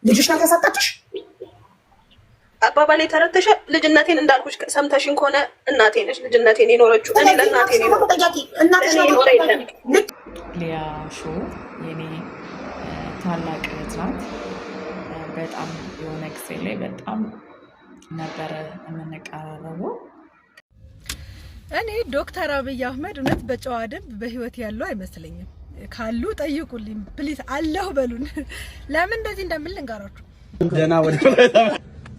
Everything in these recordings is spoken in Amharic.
ልጅሽ ናት ያሳጣችሽ? አባባሌ ተረተሽ ልጅነቴን እንዳልኩሽ ሰምተሽን ከሆነ እናቴ ነሽ ልጅነቴን የኖረችው። እኔ ለእናቴ ነው ሊያ ሾ የኔ ታላቅ እህት ናት። በጣም የሆነ ጊዜ ላይ በጣም ነበረ የምንቀራረበው። እኔ ዶክተር አብይ አህመድ እውነት በጨዋ ደንብ በህይወት ያለው አይመስለኝም። ካሉ ጠይቁልኝ ፕሊዝ፣ አለሁ በሉን። ለምን እንደዚህ እንደምል ልንገራችሁ።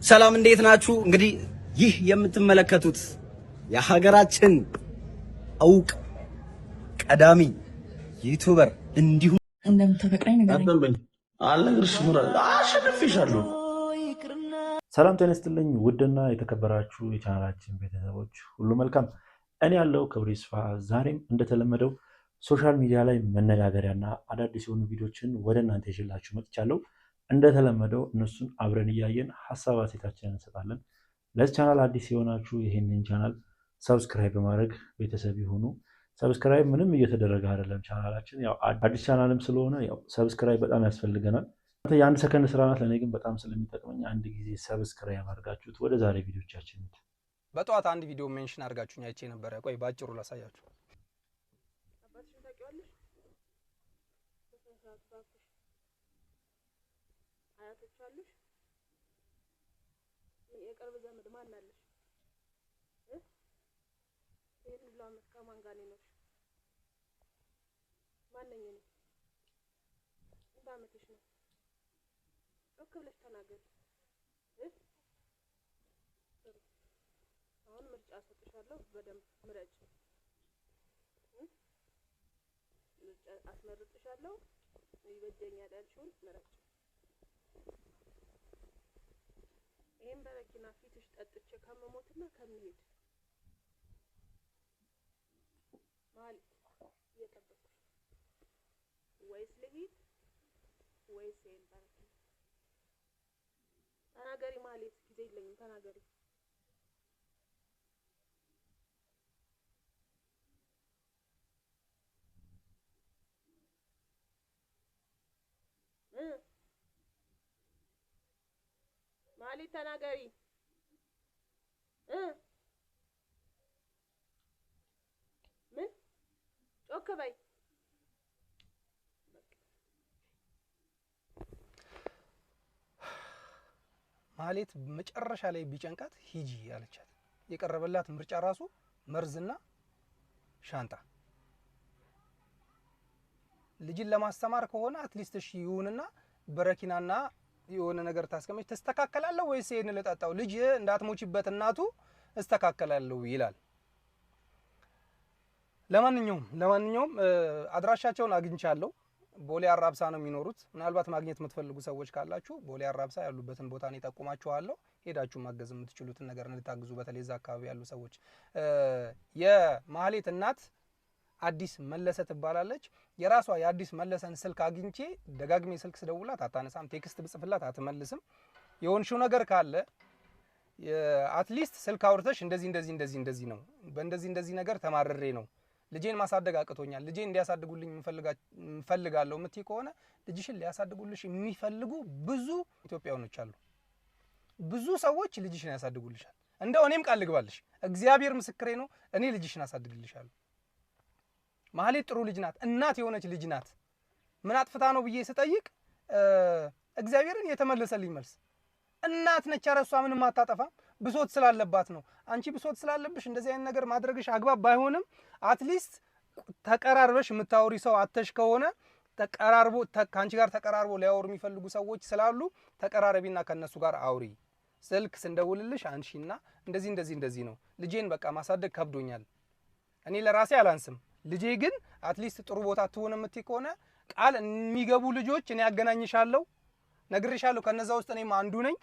ሰላም እንዴት ናችሁ? እንግዲህ ይህ የምትመለከቱት የሀገራችን እውቅ ቀዳሚ ዩቲዩበር እንዲሁም እንደምትፈቅረኝ ነገር ሰላም ጤና ይስጥልኝ። ውድና የተከበራችሁ የቻናላችን ቤተሰቦች ሁሉ መልካም፣ እኔ ያለው ክብሩ ይስፋ። ዛሬም እንደተለመደው ሶሻል ሚዲያ ላይ መነጋገሪያና አዳዲስ የሆኑ ቪዲዮችን ወደ እናንተ ይዤላችሁ መጥቻለሁ። እንደተለመደው እነሱን አብረን እያየን ሀሳብ አስተያየታችንን እንሰጣለን። ለዚህ ቻናል አዲስ የሆናችሁ ይሄንን ቻናል ሰብስክራይብ በማድረግ ቤተሰብ ይሁኑ። ሰብስክራይብ ምንም እየተደረገ አይደለም ቻናላችን፣ ያው አዲስ ቻናልም ስለሆነ ያው ሰብስክራይብ በጣም ያስፈልገናል። የአንድ ሰከንድ ስራ ናት፣ ለእኔ ግን በጣም ስለሚጠቅመኝ አንድ ጊዜ ሰብስክራይብ አድርጋችሁት ወደ ዛሬ ቪዲዮቻችን። በጠዋት አንድ ቪዲዮ ሜንሽን አድርጋችሁኝ አይቼ ነበረ። ቆይ ባጭሩ ላሳያችሁ። አያቶቻለሽ ምን የቅርብ ዘመድ ማን አለሽ? ይሄን ሁሉ ዓመት ከማን ጋር ነው? ማንኛ ነው? ስንት ዓመትሽ ነው? ጮክ ብለሽ ተናገሪ። አሁን ምርጫ ሰጥሻለሁ፣ በደንብ ምረጭ። ምርጫ አስመርጥሻለሁ፣ ይበጀኛል ያልሽውን ምረጭ። ይሄን በረኪና ፊትሽ ጠጥቼ ከመሞትና ከመሄድ ማለት እየጠበቅኩሽ ወይስ ልሂድ ወይስ ይሄን በረኪና? ተናገሪ ማለት ጊዜ የለኝም፣ ተናገሪ። ማለት ተናገሪ። ምን ጮክ በይ። ማለት መጨረሻ ላይ ቢጨንቃት ሂጂ አለቻት። የቀረበላት ምርጫ ራሱ መርዝና ሻንጣ። ልጅን ለማስተማር ከሆነ አትሊስት እሺ ይሁንና በረኪናና የሆነ ነገር ታስቀምጭ ተስተካከላለሁ ወይስ ይሄን ለጣጣው ልጅ እንዳትሞችበት እናቱ እስተካከላለሁ ይላል። ለማንኛውም አድራሻቸውን አግኝቻለሁ። ቦሌ አራብሳ ነው የሚኖሩት። ምናልባት ማግኘት የምትፈልጉ ሰዎች ካላችሁ ቦሌ አራብሳ ያሉበትን ቦታ ነው ጠቁማችኋለሁ። ሄዳችሁ ማገዝ የምትችሉትን ነገር እንድታግዙ፣ በተለይ እዛ አካባቢ ያሉ ሰዎች። የማህሌት እናት አዲስ መለሰ ትባላለች። የራሷ የአዲስ መለሰን ስልክ አግኝቼ ደጋግሜ ስልክ ስደውላት አታነሳም፣ ቴክስት ብጽፍላት አትመልስም። የሆንሽው ነገር ካለ አትሊስት ስልክ አውርተሽ እንደዚህ ነው በእንደዚህ ነገር ተማርሬ ነው ልጄን ማሳደግ አቅቶኛል፣ ልጄን እንዲያሳድጉልኝ እንፈልጋለሁ የምትይ ከሆነ ልጅሽን ሊያሳድጉልሽ የሚፈልጉ ብዙ ኢትዮጵያውያኖች አሉ። ብዙ ሰዎች ልጅሽን ያሳድጉልሻል። እንደው እኔም ቃል ልግባልሽ፣ እግዚአብሔር ምስክሬ ነው፣ እኔ ልጅሽን አሳድግልሻለሁ። ማህሌት ጥሩ ልጅ ናት፣ እናት የሆነች ልጅ ናት። ምን አጥፍታ ነው ብዬ ስጠይቅ እግዚአብሔርን የተመለሰልኝ መልስ እናት ነች። አረሷ ምንም አታጠፋም፣ ብሶት ስላለባት ነው። አንቺ ብሶት ስላለብሽ እንደዚህ አይነት ነገር ማድረግሽ አግባብ ባይሆንም አትሊስት ተቀራርበሽ የምታወሪ ሰው አተሽ ከሆነ ካንቺ ጋር ተቀራርቦ ሊያወሩ የሚፈልጉ ሰዎች ስላሉ ተቀራረቢና ከነሱ ጋር አውሪ። ስልክ ስንደውልልሽ አንሺና እንደዚህ ነው ልጄን በቃ ማሳደግ ከብዶኛል፣ እኔ ለራሴ አላንስም፣ ልጄ ግን አትሊስት ጥሩ ቦታ ትሆነ የምትይ ከሆነ ቃል የሚገቡ ልጆች እኔ ያገናኝሻለሁ፣ ነግሬሻለሁ። ከነዛ ውስጥ እኔም አንዱ ነኝ።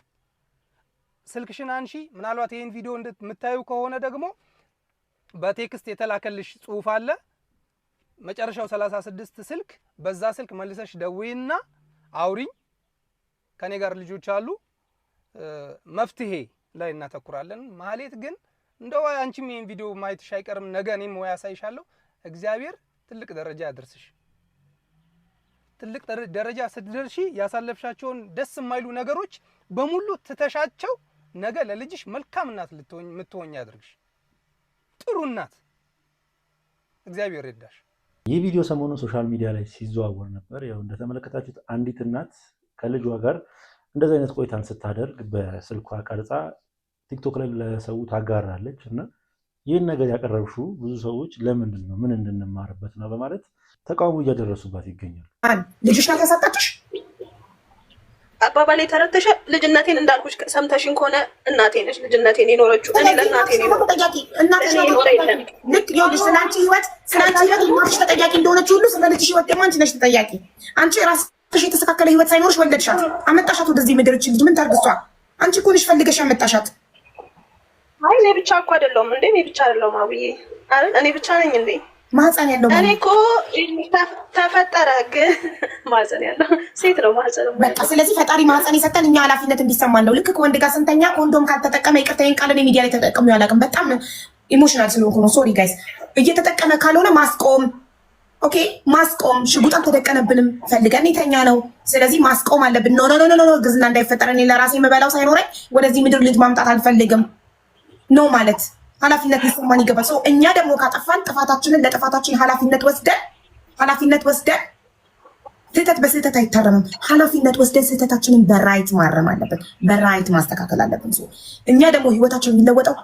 ስልክሽን አንሺ። ምናልባት ይሄን ቪዲዮ እንደምታዩ ከሆነ ደግሞ በቴክስት የተላከልሽ ጽሁፍ አለ፣ መጨረሻው 36 ስልክ፣ በዛ ስልክ መልሰሽ ደውይና አውሪኝ። ከኔ ጋር ልጆች አሉ፣ መፍትሄ ላይ እናተኩራለን። ማህሌት ግን እንደው አንቺም ይሄን ቪዲዮ ማየትሽ አይቀርም፣ ነገ እኔም ወይ ያሳይሻለሁ። እግዚአብሔር ትልቅ ደረጃ ያደርስሽ፣ ትልቅ ደረጃ ስትደርሺ ያሳለፍሻቸውን ደስ የማይሉ ነገሮች በሙሉ ትተሻቸው ነገ ለልጅሽ መልካም እናት ልትሆኚ ያድርግሽ። ጥሩ እናት እግዚአብሔር ይርዳሽ። ይህ ቪዲዮ ሰሞኑን ሶሻል ሚዲያ ላይ ሲዘዋወር ነበር። ያው እንደተመለከታችሁት አንዲት እናት ከልጇ ጋር እንደዚህ አይነት ቆይታን ስታደርግ በስልኳ ቀርጻ ቲክቶክ ላይ ለሰው ታጋራለች እና ይህን ነገር ያቀረብሽው ብዙ ሰዎች ለምንድን ነው ምን እንድንማርበት ነው በማለት ተቃውሞ እያደረሱባት ይገኛሉ። ልጅሽ ናት ያሳጣችሽ? አባባሌ ተረተሽ ልጅነቴን እንዳልኩሽ ሰምተሽን ከሆነ እናቴ ነሽ ልጅነቴን የኖረችው። እኔ ለእናቴ ነው ተጠያቂ። እናትሽ ነው ልክ ይኸውልሽ፣ ስላንቺ ህይወት እናትሽ ተጠያቂ እንደሆነች ሁሉ ስለ ልጅሽ ህይወት ደግሞ አንቺ ነሽ ተጠያቂ። አንቺ ራስሽ የተስተካከለ ህይወት ሳይኖርሽ ወለድሻት፣ አመጣሻት ወደዚህ ምድር። ልጅ ምን ታርግ እሷ? አንቺ እኮ ነሽ ፈልገሽ ያመጣሻት። አይ እኔ ብቻ እኮ አይደለሁም እንዴ፣ እኔ ብቻ አይደለሁም አብዬ አይደል? እኔ ብቻ ነኝ እንዴ ማህፀን ያለው? እኔ እኮ ተፈጠረ ግን ማህፀን ያለው ሴት ነው ማህፀን ነው በቃ። ስለዚህ ፈጣሪ ማህፀን የሰጠን እኛ ኃላፊነት እንዲሰማን ነው። ልክ ከወንድ ጋር ስንተኛ ኮንዶም ካልተጠቀመ ይቅርታዬን ቃል እኔ ሚዲያ ላይ ተጠቅሜ አላውቅም። በጣም ኢሞሽናል ስለሆንኩ ነው። ሶሪ ጋይስ። እየተጠቀመ ካልሆነ ማስቆም፣ ኦኬ ማስቆም። ሽጉጥ አልተደቀነብንም ፈልገን የተኛ ነው። ስለዚህ ማስቆም አለብን። ኖ ኖ ኖ ኖ ግዝና እንዳይፈጠር እኔ ለራሴ የምበላው ሳይኖረኝ ወደዚህ ምድር ልጅ ማምጣት አልፈልግም ነው ማለት ኃላፊነት ሊሰማን ይገባል። ሰው እኛ ደግሞ ካጠፋን ጥፋታችንን ለጥፋታችን ኃላፊነት ወስደን ስህተት በስህተት አይታረምም። ኃላፊነት ወስደን ስህተታችንን በራይት ማረም አለብን፣ በራይት ማስተካከል አለብን። ሰው እኛ ደግሞ ህይወታችን የሚለወጠው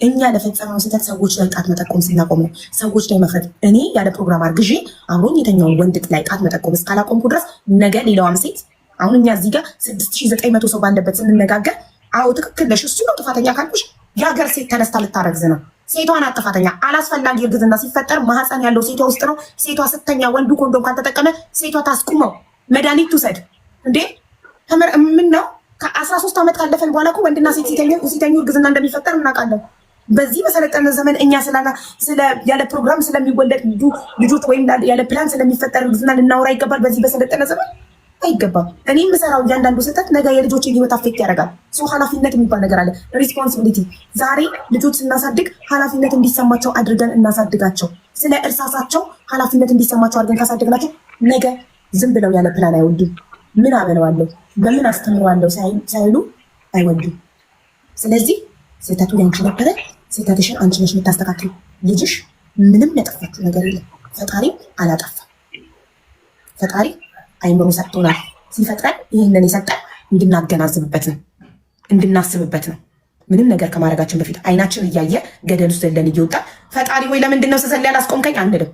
እኛ ለፈጸመው ስህተት ሰዎች ላይ ጣት መጠቆም ስናቆም ነው። ሰዎች ላይ መፍረድ። እኔ ያለ ፕሮግራም አርግዤ አብሮኝ የተኛውን ወንድ ላይ ጣት መጠቆም እስካላቆምኩ ድረስ ነገ ሌላዋም ሴት አሁን እኛ እዚህ ጋር 6900 ሰው ባለበት ስንነጋገር አዎ ትክክል ነሽ እሱ ነው ጥፋተኛ ካልኩሽ የሀገር ሴት ተነስታ ልታረግዝ ነው። ሴቷን አጥፋተኛ። አላስፈላጊ እርግዝና ሲፈጠር ማህፀን ያለው ሴቷ ውስጥ ነው። ሴቷ ስተኛ ወንዱ ኮንዶም ካልተጠቀመ ሴቷ ታስቁመው፣ መድኃኒት ትውሰድ። እንዴ ምን ነው ከ13 ዓመት ካለፈን በኋላ እኮ ወንድና ሴት ሲተኙ እርግዝና እንደሚፈጠር እናውቃለን። በዚህ በሰለጠነ ዘመን እኛ ያለ ፕሮግራም ስለሚወለድ ልጆች ወይም ያለ ፕላን ስለሚፈጠር እርግዝና ልናወራ ይገባል? በዚህ በሰለጠነ ዘመን አይገባም። እኔ የምሰራው እያንዳንዱ ስህተት ነገ የልጆችን ህይወት አፌክት ያደርጋል። ሰው ኃላፊነት የሚባል ነገር አለ። ሪስፖንሲቢሊቲ። ዛሬ ልጆች ስናሳድግ ኃላፊነት እንዲሰማቸው አድርገን እናሳድጋቸው። ስለ እርሳሳቸው ኃላፊነት እንዲሰማቸው አድርገን ካሳደግናቸው ነገ ዝም ብለው ያለ ፕላን አይወልዱም። ምን አበለዋለሁ በምን አስተምረዋለሁ ሳይሉ አይወልዱም። ስለዚህ ስህተቱ ያንቺ ነበረ። ስህተትሽን አንቺ ነሽ የምታስተካክል። ልጅሽ ምንም ያጠፋችው ነገር የለም። ፈጣሪ አላጠፋም። ፈጣሪ አይምሮ ሰጥቶናል። ሲፈጥረን ይህንን የሰጠን እንድናገናዝብበት ነው፣ እንድናስብበት ነው። ምንም ነገር ከማድረጋችን በፊት አይናችን እያየ ገደል ውስጥ ዘለን እየወጣ ፈጣሪ ወይ ለምንድን ነው ስዘል ያላስቆምከኝ አንልም።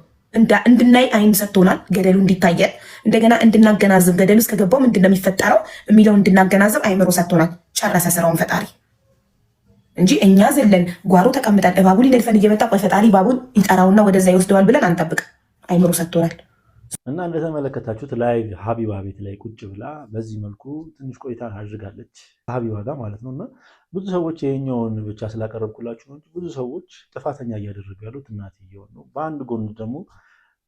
እንድናይ አይን ሰጥቶናል፣ ገደሉ እንዲታየን፣ እንደገና እንድናገናዝብ ገደል ውስጥ ከገባው ምንድን ነው የሚፈጠረው የሚለው እንድናገናዝብ አይምሮ ሰጥቶናል። ጨረሰ ስራውን ፈጣሪ እንጂ እኛ ዘለን ጓሮ ተቀምጠን እባቡ ሊነድፈን እየመጣ ቆይ ፈጣሪ እባቡን ይጠራውና ወደዛ ይወስደዋል ብለን አንጠብቅ። አይምሮ ሰጥቶናል። እና እንደተመለከታችሁት ላይ ሀቢባ ቤት ላይ ቁጭ ብላ በዚህ መልኩ ትንሽ ቆይታ አድርጋለች ሀቢባ ጋር ማለት ነው። እና ብዙ ሰዎች ይሄኛውን ብቻ ስላቀረብኩላችሁ ነው እንጂ ብዙ ሰዎች ጥፋተኛ እያደረጉ ያሉት እናትየውን ነው። በአንድ ጎን ደግሞ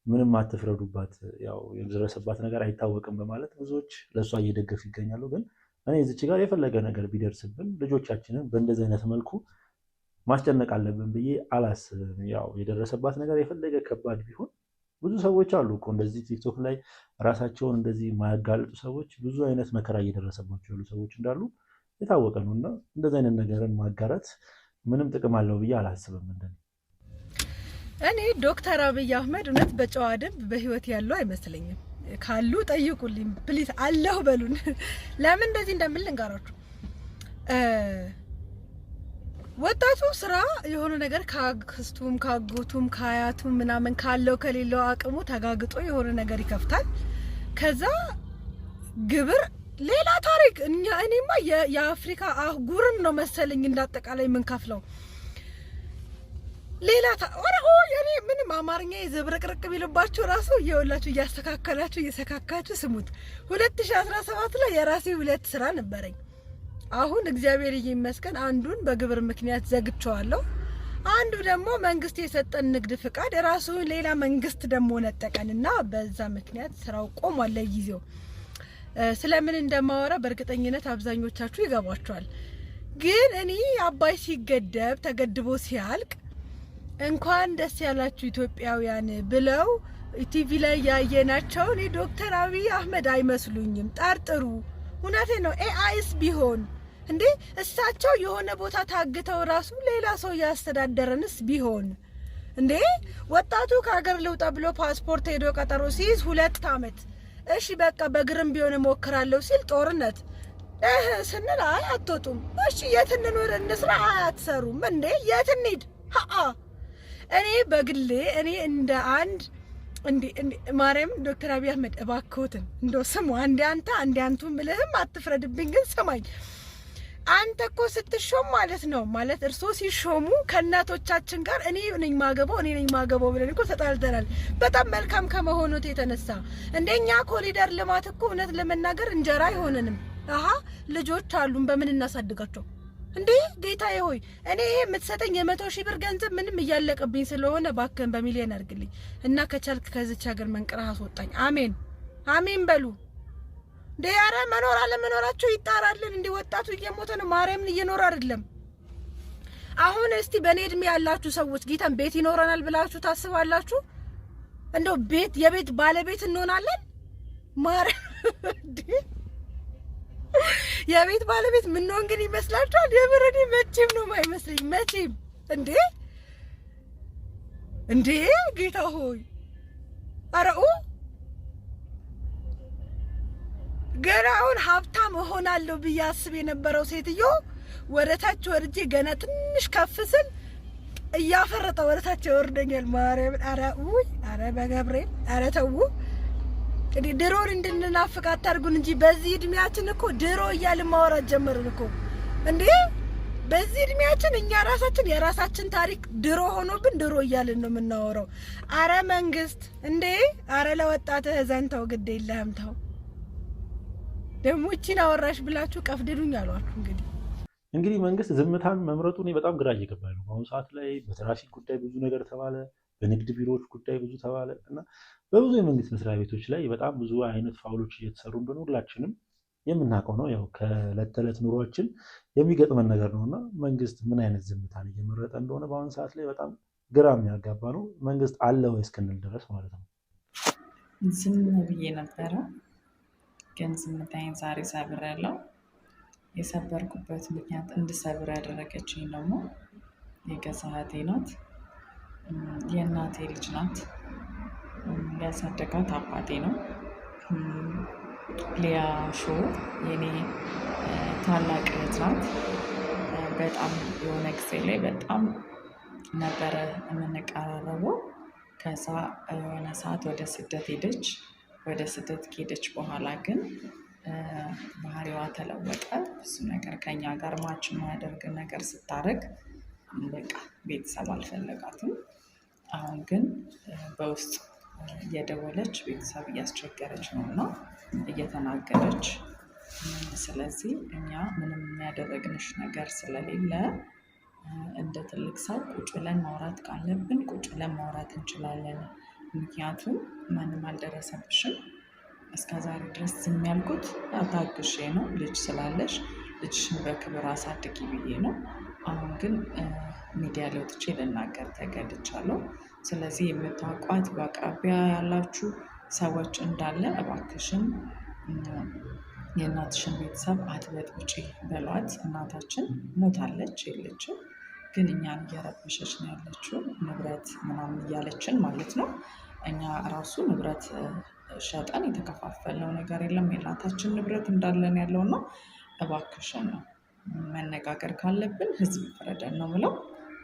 ምንም አትፍረዱባት፣ ያው የደረሰባት ነገር አይታወቅም በማለት ብዙዎች ለእሷ እየደገፉ ይገኛሉ። ግን እኔ እዚች ጋር የፈለገ ነገር ቢደርስብን ልጆቻችንን በእንደዚህ አይነት መልኩ ማስጨነቅ አለብን ብዬ አላስብም። ያው የደረሰባት ነገር የፈለገ ከባድ ቢሆን ብዙ ሰዎች አሉ እኮ እንደዚህ ቲክቶክ ላይ ራሳቸውን እንደዚህ የማያጋልጡ ሰዎች ብዙ አይነት መከራ እየደረሰባቸው ያሉ ሰዎች እንዳሉ የታወቀ ነው። እና እንደዚህ አይነት ነገርን ማጋራት ምንም ጥቅም አለው ብዬ አላስብም። እኔ ዶክተር አብይ አህመድ እውነት በጨዋ ደንብ በህይወት ያለው አይመስለኝም። ካሉ ጠይቁልኝ ፕሊዝ፣ አለሁ በሉን። ለምን እንደዚህ እንደምል ልንገራችሁ። ወጣቱ ስራ የሆነ ነገር ካክስቱም ካጎቱም ካያቱም ምናምን ካለው ከሌለው አቅሙ ተጋግጦ የሆነ ነገር ይከፍታል። ከዛ ግብር ሌላ ታሪክ። እኔማ የአፍሪካ አህጉርን ነው መሰለኝ እንዳጠቃላይ የምንከፍለው ሌላ እኔ ምንም አማርኛ የዘብረቅርቅ ቢልባችሁ ራሱ እየወላችሁ እያስተካከላችሁ እየሰካካችሁ ስሙት። 2017 ላይ የራሴ 2 ስራ ነበረኝ። አሁን እግዚአብሔር ይመስገን አንዱን በግብር ምክንያት ዘግቼዋለሁ። አንዱ ደግሞ መንግስት የሰጠን ንግድ ፍቃድ ራሱ ሌላ መንግስት ደግሞ ነጠቀንና በዛ ምክንያት ስራው ቆሟል ለጊዜው። ስለምን እንደማወራ በእርግጠኝነት አብዛኞቻችሁ ይገባችኋል። ግን እኔ አባይ ሲገደብ ተገድቦ ሲያልቅ እንኳን ደስ ያላችሁ ኢትዮጵያውያን ብለው ቲቪ ላይ ያየናቸው እኔ ዶክተር አብይ አህመድ አይመስሉኝም። ጠርጥሩ። እውነቴ ነው። ኤአይስ ቢሆን እንዴ እሳቸው የሆነ ቦታ ታግተው ራሱ ሌላ ሰው ያስተዳደረንስ ቢሆን እንዴ ወጣቱ ከሀገር ልውጣ ብሎ ፓስፖርት ሄዶ ቀጠሮ ሲይዝ 2 አመት እሺ በቃ በግርም ቢሆን እሞክራለሁ ሲል ጦርነት ስንል አይ አትወጡም። እሺ የት እንኖር እንስራ አትሰሩም እንዴ የት እንሂድ? እኔ በግሌ እኔ እንደ አንድ እንዴ ማርያም ዶክተር አብይ አህመድ እባክዎትን እንደው ስሙ አንዴ አንቱ ምልህም አትፍረድብኝ። ግን ሰማኝ አንተ እኮ ስትሾም ማለት ነው ማለት እርሶ ሲሾሙ ከእናቶቻችን ጋር እኔ ነኝ ማገባው ብለን እኮ ተጣልተናል። በጣም መልካም ከመሆኑት የተነሳ እንደኛ ኮሪደር ልማት እኮ እውነት ለመናገር እንጀራ አይሆነንም። ልጆች አሉን በምን እናሳድጋቸው እንዴ? ጌታዬ ሆይ እኔ ይሄ የምትሰጠኝ 100,000 ብር ገንዘብ ምንም እያለቀብኝ ስለሆነ ባከን በሚሊዮን አድርግልኝ እና ከቻልክ ከዚች ሀገር መንቀራህ አስወጣኝ። አሜን በሉ። ዲያራ መኖር አለመኖራቸው ይጣራልን። እንደ ወጣቱ እየሞተ ነው። ማርያምን እየኖረ አይደለም። አሁን እስቲ በኔ እድሜ ያላችሁ ሰዎች ጌታን ቤት ይኖረናል ብላችሁ ታስባላችሁ? እንደው የቤት ባለቤት እንሆናለን? የቤት ባለቤት ምን ነው እንግዲህ ይመስላችኋል? የብረዴ መቼም ነው ማይመስለኝ። መቼም እንዴ ጌታ ሆይ አረኡ ገና አሁን ሀብታም እሆናለሁ ብዬ አስብ የነበረው ሴትዮ ወደታች ወርጄ ገና ትንሽ ከፍ ስል እያፈረጠ ወደታች ይወርደኛል። ማርያም አረ በገብርኤል አረ ተው እንዴ ድሮን እንድንናፍቅ አታርጉን እንጂ በዚህ እድሜያችን እኮ ድሮ እያልን ማውራት ጀመርን እኮ እንዴ። በዚህ እድሜያችን እኛ ራሳችን የራሳችን ታሪክ ድሮ ሆኖብን ድሮ እያልን ነው የምናወራው። አረ መንግስት እንዴ አረ ለወጣትህ ዘንተው ግድ የለህም ተው። ደግሞ እቺን አወራሽ ብላችሁ ቀፍድዱኝ አሏችሁ። እንግዲህ መንግስት ዝምታን መምረጡ እኔ በጣም ግራ እየገባኝ ነው። በአሁኑ ሰዓት ላይ በትራፊክ ጉዳይ ብዙ ነገር ተባለ፣ በንግድ ቢሮዎች ጉዳይ ብዙ ተባለ እና በብዙ የመንግስት መስሪያ ቤቶች ላይ በጣም ብዙ አይነት ፋውሎች እየተሰሩ እንደሆነ ሁላችንም የምናውቀው ነው። ያው ከዕለት ተዕለት ኑሯችን የሚገጥመን ነገር ነው እና መንግስት ምን አይነት ዝምታን እየመረጠ እንደሆነ በአሁኑ ሰዓት ላይ በጣም ግራ የሚያጋባ ነው። መንግስት አለ ወይ እስክንል ድረስ ማለት ነው። ዝም ብዬ ነበረ ግን ዝምታዬን ዛሬ ሰብሬያለሁ። የሰበርኩበት ምክንያት እንድሰብር ያደረገችኝ ደግሞ የገዛ እህቴ ናት። የእናቴ ልጅ ናት። ያሳደጋት አባቴ ነው። ሊያ ሾ የኔ ታላቅ እህት ናት። በጣም የሆነ ጊዜ ላይ በጣም ነበረ የምንቀራረበው። ከዛ የሆነ ሰዓት ወደ ስደት ሄደች። ወደ ስደት ከሄደች በኋላ ግን ባህሪዋ ተለወጠ። ብዙ ነገር ከኛ ጋር ማች የማያደርግ ነገር ስታደርግ በቃ ቤተሰብ አልፈለጋትም። አሁን ግን በውስጥ እየደወለች ቤተሰብ እያስቸገረች ነው እና እየተናገረች። ስለዚህ እኛ ምንም የሚያደረግንሽ ነገር ስለሌለ እንደ ትልቅ ሰው ቁጭ ብለን ማውራት ካለብን ቁጭ ብለን ማውራት እንችላለን። ምክንያቱም ማንም አልደረሰብሽም። እስከዛሬ ድረስ ዝም ያልኩት ታግሼ ነው። ልጅ ስላለሽ ልጅሽን በክብር አሳድጊ ብዬ ነው። አሁን ግን ሚዲያ ላይ ወጥቼ ልናገር ተገድቻለሁ። ስለዚህ የምታውቋት በአቅራቢያ ያላችሁ ሰዎች እንዳለ እባክሽን የእናትሽን ቤተሰብ አትበጥብጪ በሏት። እናታችን ሞታለች የለችም፣ ግን እኛን እየረበሸች ነው ያለችው። ንብረት ምናምን እያለችን ማለት ነው። እኛ ራሱ ንብረት ሸጠን የተከፋፈልነው ነገር የለም። የእናታችን ንብረት እንዳለን ያለው ነው። እባክሽን መነጋገር ካለብን ህዝብ ፍረደን ነው ብለው።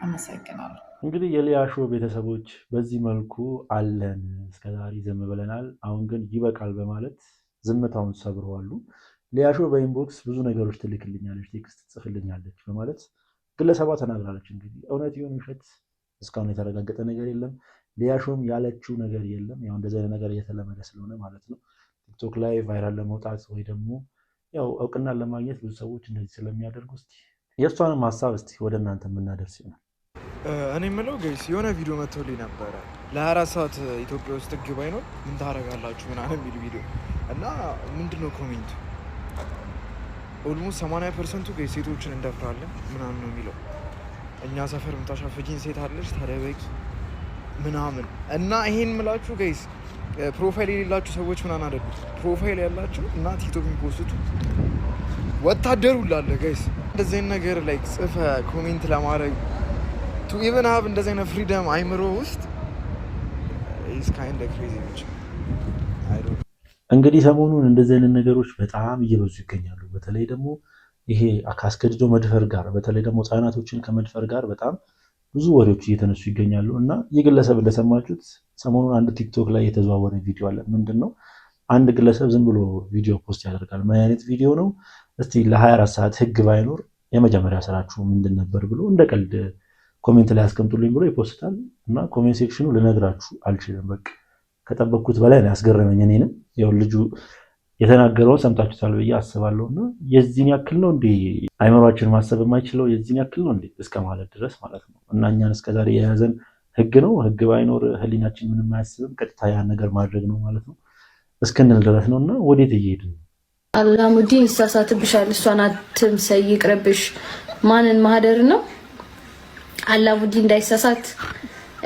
አመሰግናለሁ። እንግዲህ የሊያ ሾው ቤተሰቦች በዚህ መልኩ አለን። እስከዛሬ ዝም ብለናል፣ አሁን ግን ይበቃል በማለት ዝምታውን ሰብረዋሉ። ሊያ ሾው በኢንቦክስ ብዙ ነገሮች ትልክልኛለች፣ ቴክስት ትጽፍልኛለች በማለት ግለሰቧ ተናግራለች። እንግዲህ እውነት ይሁን ውሸት እስካሁን የተረጋገጠ ነገር የለም። ሊያ ሾውም ያለችው ነገር የለም። ያው እንደዚህ አይነት ነገር እየተለመደ ስለሆነ ማለት ነው ቲክቶክ ላይ ቫይራል ለመውጣት ወይ ደግሞ ያው እውቅናን ለማግኘት ብዙ ሰዎች እንደዚህ ስለሚያደርጉ እስቲ የእሷንም ሀሳብ እስቲ ወደ እናንተ የምናደርስ ይሆናል። እኔ የምለው ገይስ የሆነ ቪዲዮ መጥቶልኝ ነበረ ለ24 ሰዓት ኢትዮጵያ ውስጥ ህግ ባይኖር ምን ታደርጋላችሁ ምናምን የሚል ቪዲዮ እና ምንድነው ኮሜንቱ ኦልሞስት 80% ገይስ ሴቶችን እንደፍራለን ምናምን ነው የሚለው። እኛ ሰፈር የምታሻፍጂኝ ሴት አለች ተደበቂ ምናምን እና ይሄን ምላችሁ ገይስ ፕሮፋይል የሌላችሁ ሰዎች ምናምን አይደሉም። ፕሮፋይል ያላችሁ እና ቲክቶክ የሚፖስቱ ወታደሩ ላለ ጋይስ እንደዚህ አይነት ነገር ላይ ጽፈ ኮሜንት ለማድረግ ቱ ኢቨን ሃቭ እንደዚህ አይነት ፍሪደም አይምሮ ውስጥ ኢዝ ካይንድ ኦፍ ክሬዚ ብቻ። እንግዲህ ሰሞኑን እንደዚህ አይነት ነገሮች በጣም እየበዙ ይገኛሉ። በተለይ ደግሞ ይሄ ካስገድዶ መድፈር ጋር በተለይ ደግሞ ህጻናቶችን ከመድፈር ጋር በጣም ብዙ ወሬዎች እየተነሱ ይገኛሉ እና የግለሰብ እንደሰማችሁት ሰሞኑን አንድ ቲክቶክ ላይ የተዘዋወረ ቪዲዮ አለ። ምንድነው አንድ ግለሰብ ዝም ብሎ ቪዲዮ ፖስት ያደርጋል። ምን አይነት ቪዲዮ ነው? እስቲ ለ24 ሰዓት ህግ ባይኖር የመጀመሪያ ስራችሁ ምንድን ነበር ብሎ እንደ ቀልድ ኮሜንት ላይ አስቀምጡልኝ ብሎ ይፖስታል እና ኮሜንት ሴክሽኑ ልነግራችሁ አልችልም። በቃ ከጠበቅኩት በላይ ነው ያስገረመኝ። እኔንም ያው ልጁ የተናገረውን ሰምታችሁታል ብዬ አስባለሁ እና የዚህን ያክል ነው እንዴ አይምሯችን ማሰብ የማይችለው የዚህን ያክል ነው እንዴ እስከ ማለት ድረስ ማለት ነው። እና እኛን እስከዛሬ የያዘን ህግ ነው። ህግ ባይኖር ህሊናችን ምንም አያስብም፣ ቀጥታ ያን ነገር ማድረግ ነው ማለት ነው እስክንል ድረስ ነው። እና ወዴት እየሄድን ነው? አላሙዲን ይሳሳትብሻል፣ እሷን አትምሰይ፣ ይቅርብሽ። ማንን ማህደር ነው አላሙዲን እንዳይሳሳት።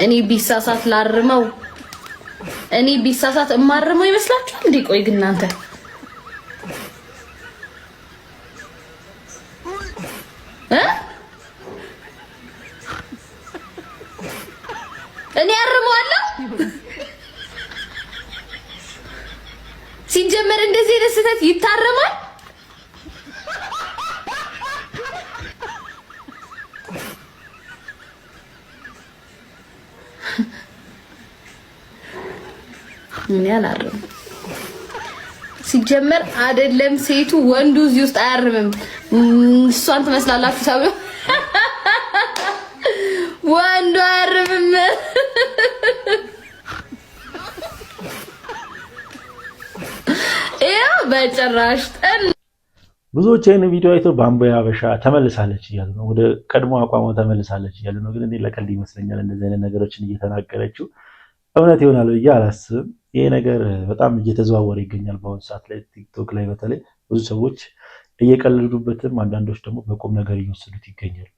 እኔ ቢሳሳት ላርመው፣ እኔ ቢሳሳት እማርመው ይመስላችኋል እንዴ? ቆይ ግን እናንተ እኔ አርመዋለሁ። ሲጀመር እንደዚህ አይነት ስህተት ይታረማል? ምን ያላረም ሲጀመር አይደለም ሴቱ ወንዱ እዚህ ውስጥ አያርምም። እሷን ትመስላላችሁ ሰው ወንዱ አያርምም። ያው በጭራሽ ብዙዎች ይህን ቪዲዮ አይተው በአምቦ ሀበሻ ተመልሳለች እያሉ ነው፣ ወደ ቀድሞ አቋሟ ተመልሳለች እያሉ ነው። ግን እኔ ለቀልድ ይመስለኛል እንደዚህ አይነት ነገሮችን እየተናገረችው እውነት ይሆናል ብዬ አላስብም። ይሄ ነገር በጣም እየተዘዋወረ ይገኛል በአሁኑ ሰዓት ላይ ቲክቶክ ላይ በተለይ ብዙ ሰዎች እየቀለዱበትም፣ አንዳንዶች ደግሞ በቁም ነገር እየወሰዱት ይገኛል።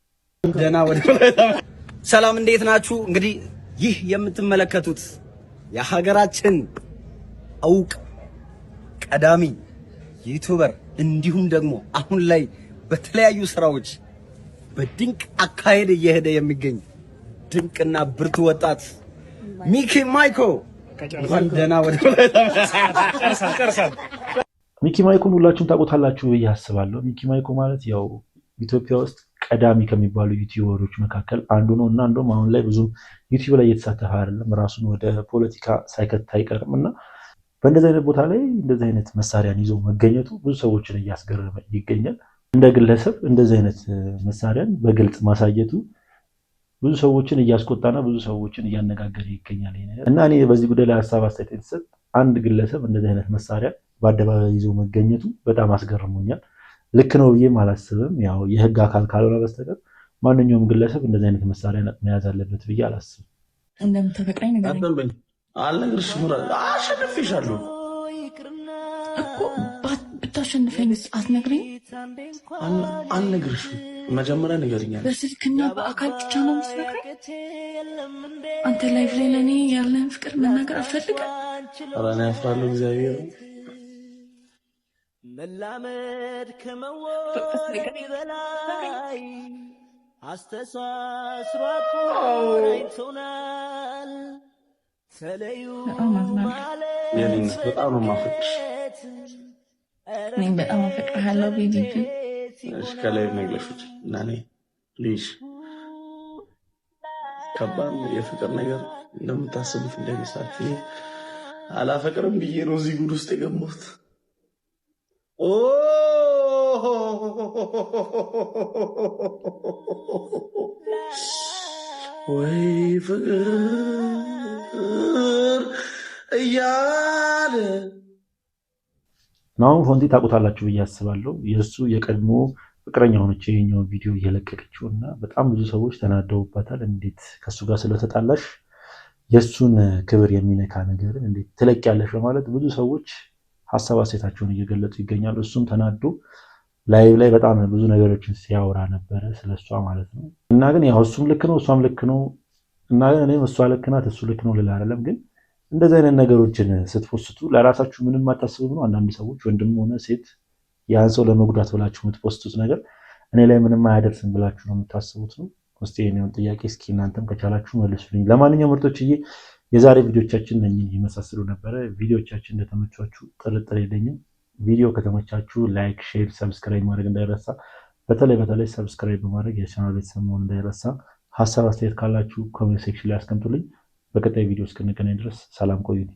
ሰላም እንዴት ናችሁ? እንግዲህ ይህ የምትመለከቱት የሀገራችን እውቅ ቀዳሚ ዩቲዩበር እንዲሁም ደግሞ አሁን ላይ በተለያዩ ስራዎች በድንቅ አካሄድ እየሄደ የሚገኝ ድንቅና ብርቱ ወጣት ሚኪ ማይኮ እንኳን ደህና ወደ ሚኪ ማይኮን ሁላችሁም ታውቁታላችሁ ብዬ አስባለሁ። ሚኪ ማይኮ ማለት ያው ኢትዮጵያ ውስጥ ቀዳሚ ከሚባሉ ዩቲዩበሮች መካከል አንዱ ነው እና እንደውም አሁን ላይ ብዙም ዩቲዩብ ላይ እየተሳተፈ አይደለም፣ ራሱን ወደ ፖለቲካ ሳይከት አይቀርም እና በእንደዚህ አይነት ቦታ ላይ እንደዚህ አይነት መሳሪያን ይዞ መገኘቱ ብዙ ሰዎችን እያስገረመ ይገኛል። እንደ ግለሰብ እንደዚህ አይነት መሳሪያን በግልጽ ማሳየቱ ብዙ ሰዎችን እያስቆጣና ብዙ ሰዎችን እያነጋገረ ይገኛል እና እኔ በዚህ ጉዳይ ላይ ሀሳብ አስተያየት የተሰጥ አንድ ግለሰብ እንደዚህ አይነት መሳሪያ በአደባባይ ይዞ መገኘቱ በጣም አስገርሞኛል። ልክ ነው ብዬም አላስብም። ያው የህግ አካል ካልሆነ በስተቀር ማንኛውም ግለሰብ እንደዚህ አይነት መሳሪያ መያዝ አለበት ብዬ አላስብም። እንደምትፈቅረኝ ነገር አልነግርሽም። አሸንፍሻለሁ እኮ ብታሸንፈኝ አትነግሪኝ? አልነግርሽም። መጀመሪያ ንገሪኛል። በስልክና በአካል ብቻ ነው የምትነግረኝ? አንተ ላይፍ ላይ ለእኔ ያለን ፍቅር መናገር አልፈልግም። ኧረ እኔ አፍራለሁ። እግዚአብሔር መላመድ ከመወደድ በላይ አስተሳስሯት አይቶናል። ተለዩ ማለት በጣም ነው የማፈቅርሽ። እኔም በጣም አፈቅርሃለሁ ቤቢ። እሺ ከላይ ነግለሽኝ እና እኔ ፕሊዝ ከባድ የፍቅር ነገር እንደምታስቡት እንደሚሳችሁ አላፈቅርም ብዬ ነው እዚህ ጉድ ውስጥ የገባሁት። ወይ ፍቅር እያለ ናሆም ፎንቲ ታውቁታላችሁ ብዬ አስባለሁ። የእሱ የቀድሞ ፍቅረኛ ሆነች ይሄኛውን ቪዲዮ እየለቀቀችው እና በጣም ብዙ ሰዎች ተናደውባታል። እንዴት ከሱ ጋር ስለተጣላሽ የእሱን ክብር የሚነካ ነገርን እንዴት ትለቂያለሽ በማለት ብዙ ሰዎች ሀሳብ አስተያየታቸውን እየገለጹ ይገኛሉ። እሱም ተናዶ ላይቭ ላይ በጣም ብዙ ነገሮችን ሲያወራ ነበረ ስለሷ ማለት ነው። እና ግን ያው እሱም ልክ ነው እሷም ልክ ነው እና ግን እኔም እሷ ልክ ናት እሱ ልክ ነው ልል አይደለም። ግን እንደዚህ አይነት ነገሮችን ስትፖስቱ ለራሳችሁ ምንም አታስቡም ነው? አንዳንድ ሰዎች ወንድም ሆነ ሴት ያን ሰው ለመጉዳት ብላችሁ የምትፖስቱት ነገር እኔ ላይ ምንም አያደርስም ብላችሁ ነው የምታስቡት ነው? እስቲ የኔውን ጥያቄ እስኪ እናንተም ከቻላችሁ መልሱልኝ። ለማንኛውም ምርጦችዬ የዛሬ ቪዲዮቻችን እነኝን ይመሳስሉ ነበረ። ቪዲዮቻችን እንደተመቻችሁ ጥርጥር የለኝም። ቪዲዮ ከተመቻችሁ ላይክ፣ ሼር፣ ሰብስክራይብ ማድረግ እንዳይረሳ። በተለይ ሰብስክራይብ በማድረግ የቻናል ቤተሰብ መሆን እንዳይረሳ። ሀሳብ አስተያየት ካላችሁ ኮሜንት ሴክሽን ላይ አስቀምጡልኝ። በቀጣይ ቪዲዮ እስክንገናኝ ድረስ ሰላም ቆዩልኝ።